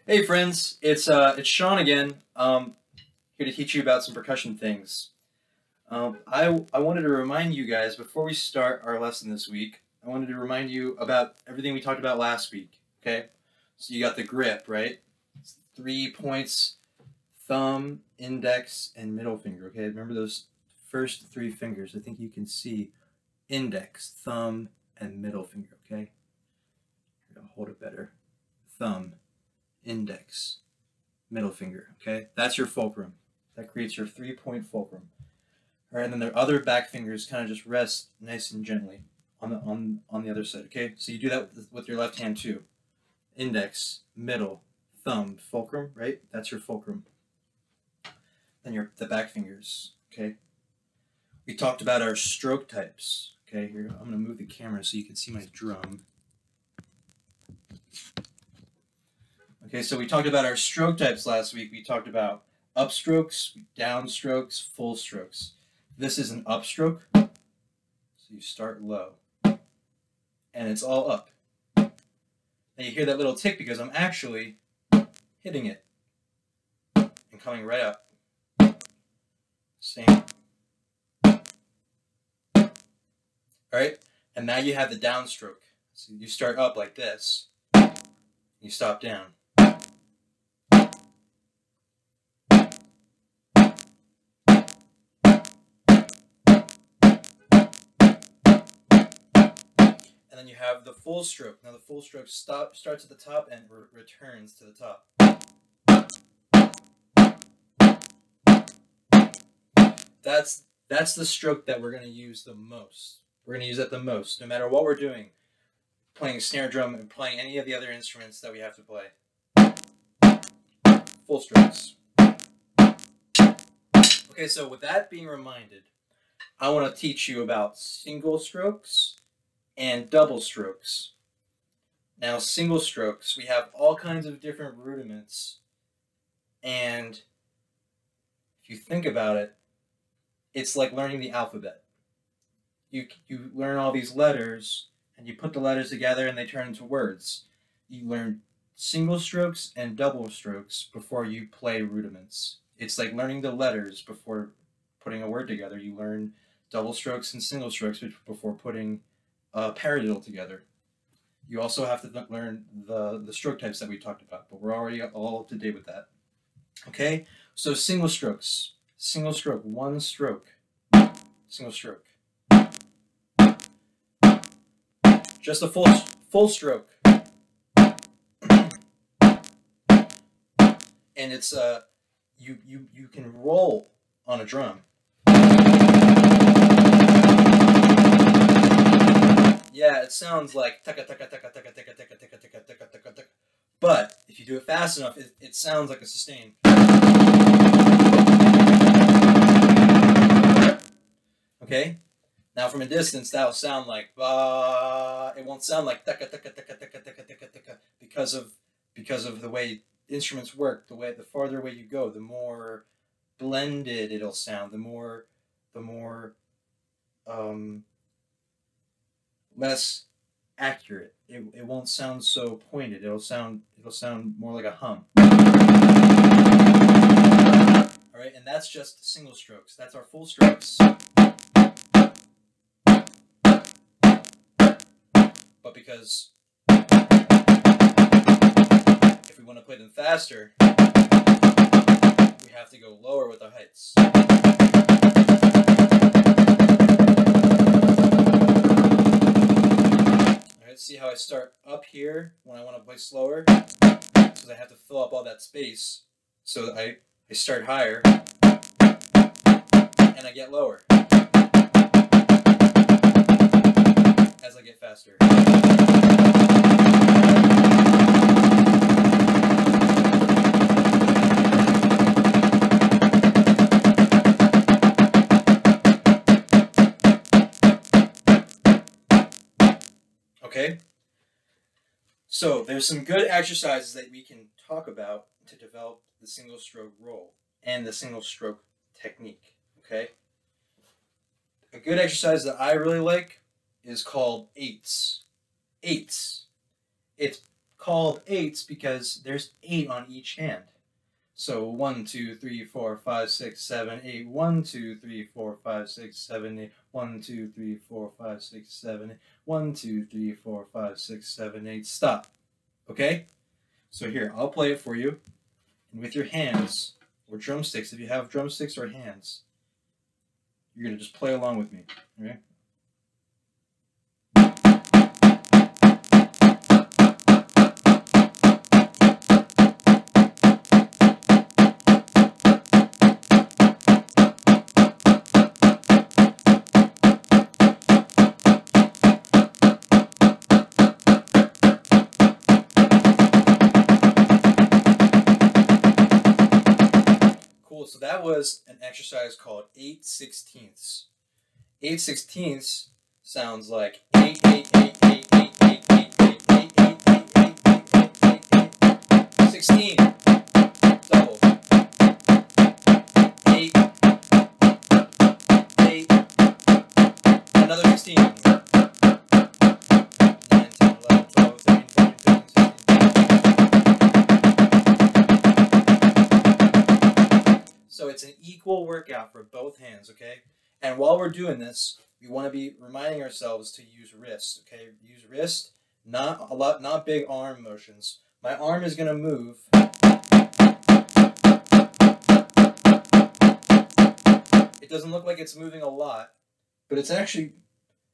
Hey friends, it's Sean again. Here to teach you about some percussion things. I wanted to remind you guys before we start our lesson this week. I wanted to remind you about everything we talked about last week. Okay, so you got the grip, right? It's 3 points: thumb, index, and middle finger. Okay, remember those first three fingers. I think you can see index, thumb, and middle finger. Okay, I'll hold it better. Thumb, index, middle finger, okay? That's your fulcrum. That creates your 3-point fulcrum. All right, and then the other back fingers kind of just rest nice and gently on the other side, okay? So you do that with your left hand too. Index, middle, thumb, fulcrum, right? That's your fulcrum. Then the back fingers, okay? We talked about our stroke types, okay? Here, I'm gonna move the camera so you can see my drum. Okay, so we talked about our stroke types last week. We talked about upstrokes, downstrokes, full strokes. This is an upstroke, so you start low, and it's all up. Now you hear that little tick because I'm actually hitting it and coming right up. Same. All right, and now you have the downstroke. So you start up like this, you stop down. And then you have the full stroke. Now the full stroke starts at the top and returns to the top. That's the stroke that we're going to use the most. We're going to use it the most, no matter what we're doing. Playing snare drum and playing any of the other instruments that we have to play. Full strokes. Okay, so with that being reminded, I want to teach you about single strokes and double strokes. Now, single strokes, we have all kinds of different rudiments, and if you think about it, it's like learning the alphabet. You learn all these letters, and you put the letters together, and they turn into words. You learn single strokes and double strokes before you play rudiments. It's like learning the letters before putting a word together. You learn double strokes and single strokes before putting a paradiddle together. You also have to learn the stroke types that we talked about, but we're already all up to date with that. Okay, so single strokes. Single stroke, one stroke. Single stroke. Just a full stroke. And it's you can roll on a drum. Yeah, it sounds like taka taka taka taka taka taka taka taka taka taka taka. But if you do it fast enough, it sounds like a sustain. Okay? Now from a distance, that'll sound like ba. It won't sound like taka taka taka taka taka taka taka because of the way instruments work. The farther away you go, the more blended it'll sound. The more less accurate. It won't sound so pointed. It'll sound more like a hum. All right, and that's just single strokes. That's our full strokes. But because if we want to play them faster, we have to go lower with the heights. Alright, see how I start up here when I want to play slower? Because I have to fill up all that space. So I start higher and I get lower as I get faster. Okay, so there's some good exercises that we can talk about to develop the single stroke roll and the single stroke technique, okay? A good exercise that I really like is called AITs. AITs. It's called eights because there's 8 on each hand. So 1, 2, 3, 4, 5, 6, 7, 8. 1, 2, 3, 4, 5, 6, 7, 8. 1, 2, 3, 4, 5, 6, 7, 8. 1, 2, 3, 4, 5, 6, 7, 8. Stop. Okay? So here, I'll play it for you. And with your hands, or drumsticks, if you have drumsticks or hands, you're going to just play along with me. Okay? Cool, so that was an exercise called 8/16. 8/16 sounds like 8, 8, 8, 8, 8, 8, 8, 8, 8, 8, 8, 8, 8, 8, 16. Double. 8, 8, another 16. 9, 10, 11, 12, 13, 14, 15, 16. So it's an equal workout for both hands, okay? And while we're doing this, we want to be reminding ourselves to use wrist, okay? Use wrist, not big arm motions. My arm is going to move. It doesn't look like it's moving a lot, but it's actually,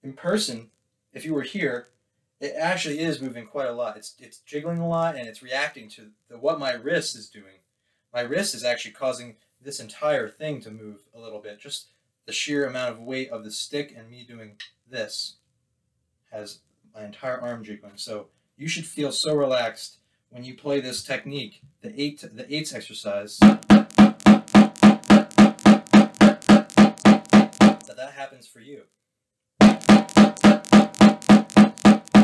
in person, if you were here, it actually is moving quite a lot. It's jiggling a lot, and it's reacting to what my wrist is doing. My wrist is actually causing this entire thing to move a little bit. Just the sheer amount of weight of the stick and me doing this has my entire arm jiggling. So you should feel so relaxed when you play this technique, the eights exercise, that happens for you.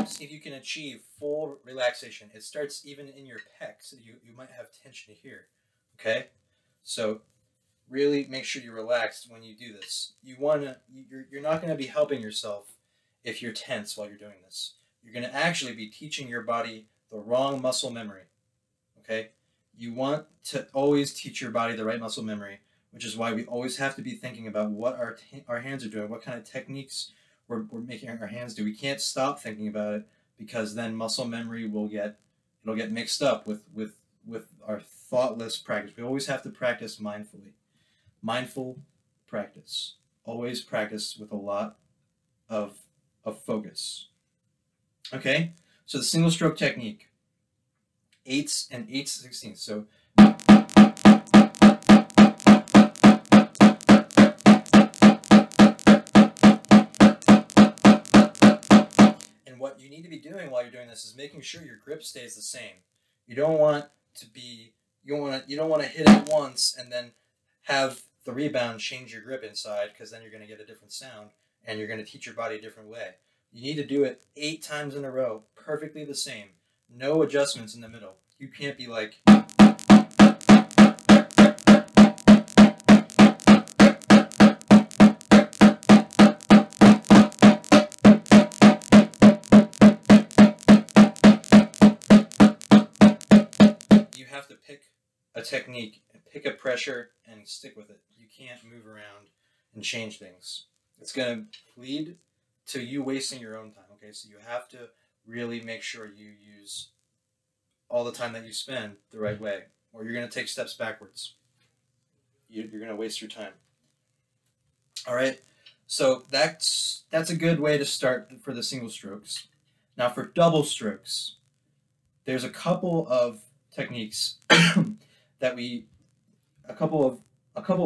See if you can achieve full relaxation. It starts even in your pecs. So you might have tension here. Okay? So really make sure you're relaxed when you do this. You're not going to be helping yourself if you're tense while you're doing this. You're going to actually be teaching your body the wrong muscle memory. Okay? You want to always teach your body the right muscle memory, which is why we always have to be thinking about what our hands are doing, what kind of techniques we're making our hands do. We can't stop thinking about it because then muscle memory it'll get mixed up with our thoughtless practice. We always have to practice mindfully. Mindful practice. Always practice with a lot of focus. Okay? So the single stroke technique. 8s and 8/16. So and what you need to be doing while you're doing this is making sure your grip stays the same. You don't want to hit it once and then have the rebound change your grip inside, because then you're going to get a different sound and you're going to teach your body a different way. You need to do it 8 times in a row, perfectly the same. No adjustments in the middle. You can't be like... You have to pick a technique, pick a pressure, and stick with it. You can't move around and change things. It's going to lead to you wasting your own time, okay? So you have to really make sure you use all the time that you spend the right way, or you're going to take steps backwards. You're going to waste your time. All right, so that's a good way to start for the single strokes. Now for double strokes, there's a couple of techniques a couple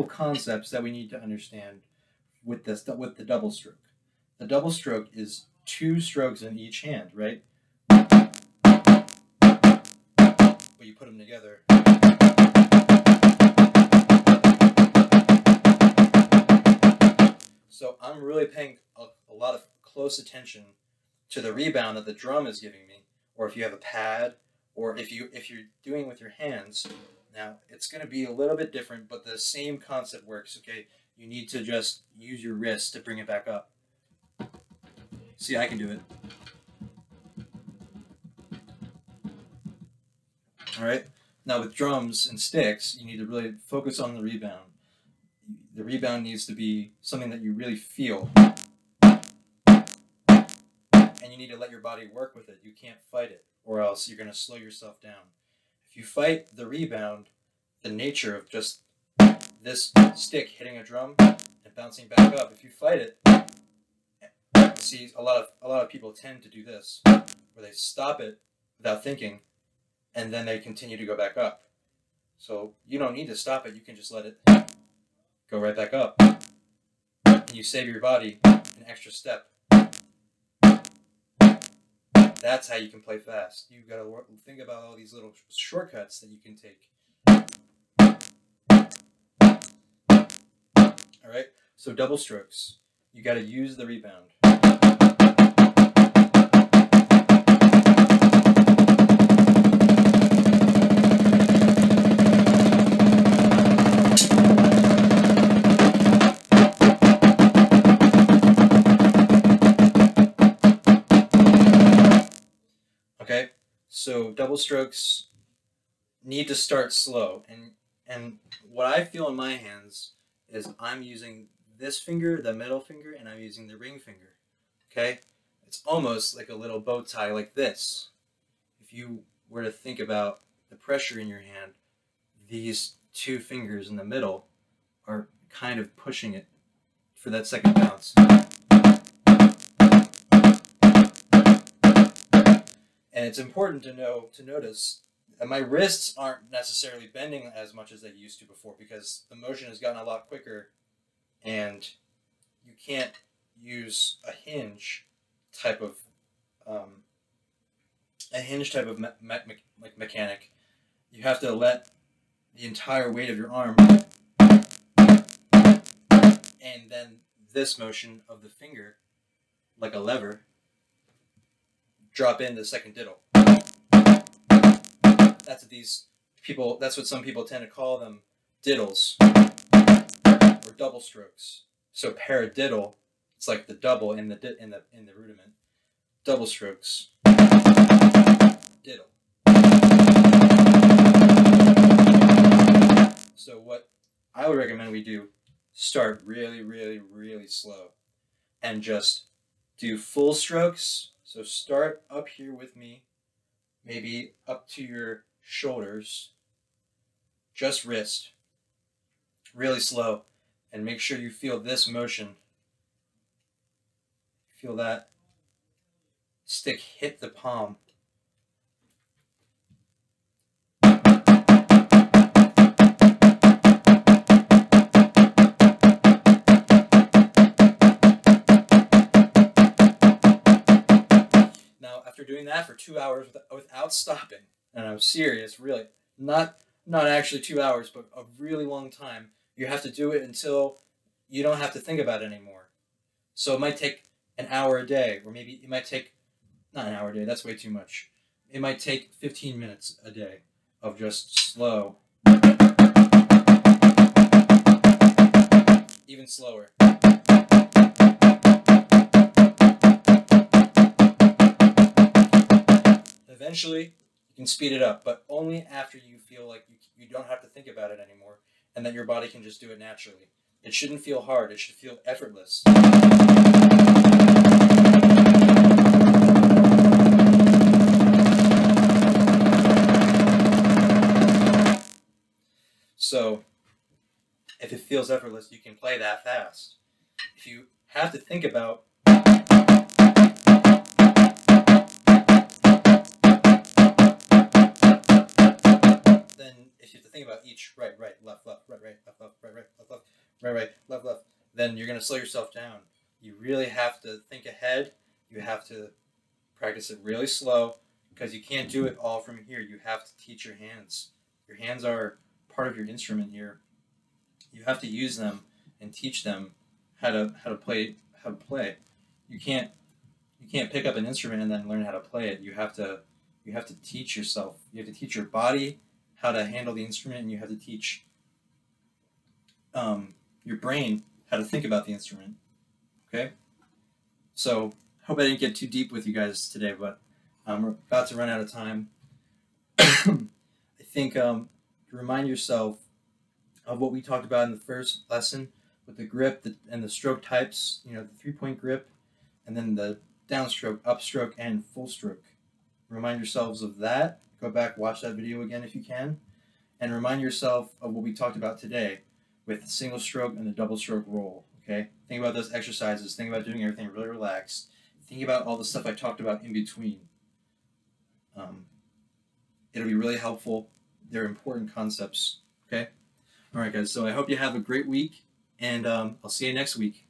of concepts that we need to understand with the double stroke. The double stroke is 2 strokes in each hand, right? But you put them together. So I'm really paying a lot of close attention to the rebound that the drum is giving me, or if you have a pad, or if you're doing with your hands. Now it's going to be a little bit different, but the same concept works. Okay, you need to just use your wrist to bring it back up. See, I can do it. All right. Now with drums and sticks, you need to really focus on the rebound. The rebound needs to be something that you really feel. And you need to let your body work with it. You can't fight it, or else you're going to slow yourself down. If you fight the rebound, the nature of just this stick hitting a drum and bouncing back up, if you fight it, see, a lot of people tend to do this, where they stop it without thinking, and then they continue to go back up. So you don't need to stop it. You can just let it go right back up. And you save your body an extra step. That's how you can play fast. You've got to think about all these little shortcuts that you can take. All right, so double strokes. You got to use the rebound. Okay, so double strokes need to start slow, and what I feel in my hands is I'm using this finger, the middle finger, and I'm using the ring finger. Okay, it's almost like a little bow tie like this. If you were to think about the pressure in your hand, these two fingers in the middle are kind of pushing it for that second bounce. And it's important to notice that my wrists aren't necessarily bending as much as they used to before, because the motion has gotten a lot quicker, and you can't use a hinge type of mechanic. You have to let the entire weight of your arm, and then this motion of the finger, like a lever, drop into the second diddle. That's what some people tend to call them, diddles, or double strokes. So paradiddle, it's like the double in the rudiment. Double strokes, diddle. So what I would recommend we do, start really, really, really slow, and just do full strokes. So start up here with me, maybe up to your shoulders, just wrist, really slow, and make sure you feel this motion. Feel that stick hit the palm. After doing that for 2 hours without stopping, and I'm serious, really, not actually 2 hours, but a really long time, you have to do it until you don't have to think about it anymore. So it might take an hour a day, or maybe it might take, not an hour a day, that's way too much. It might take 15 minutes a day of just slow, even slower. Eventually, you can speed it up, but only after you feel like you don't have to think about it anymore, and that your body can just do it naturally. It shouldn't feel hard. It should feel effortless. So, if it feels effortless, you can play that fast. If you have to think about each right, left, left, right, left, left, right, left, left, right, left, left, then you're going to slow yourself down. You really have to think ahead. You have to practice it really slow, because you can't do it all from here. You have to teach your hands. Your hands are part of your instrument here. You have to use them and teach them how to play. You can't pick up an instrument and then learn how to play it. You have to teach yourself. You have to teach your body how to handle the instrument, and you have to teach your brain how to think about the instrument. Okay? So, hope I didn't get too deep with you guys today, but we're about to run out of time. think remind yourself of what we talked about in the first lesson with the grip and the stroke types, you know, the 3-point grip, and then the downstroke, upstroke, and full stroke. Remind yourselves of that. Go back, watch that video again if you can, and remind yourself of what we talked about today with the single stroke and the double stroke roll. Okay? Think about those exercises. Think about doing everything really relaxed. Think about all the stuff I talked about in between. It'll be really helpful. They're important concepts. Okay? All right, guys. So I hope you have a great week, and I'll see you next week.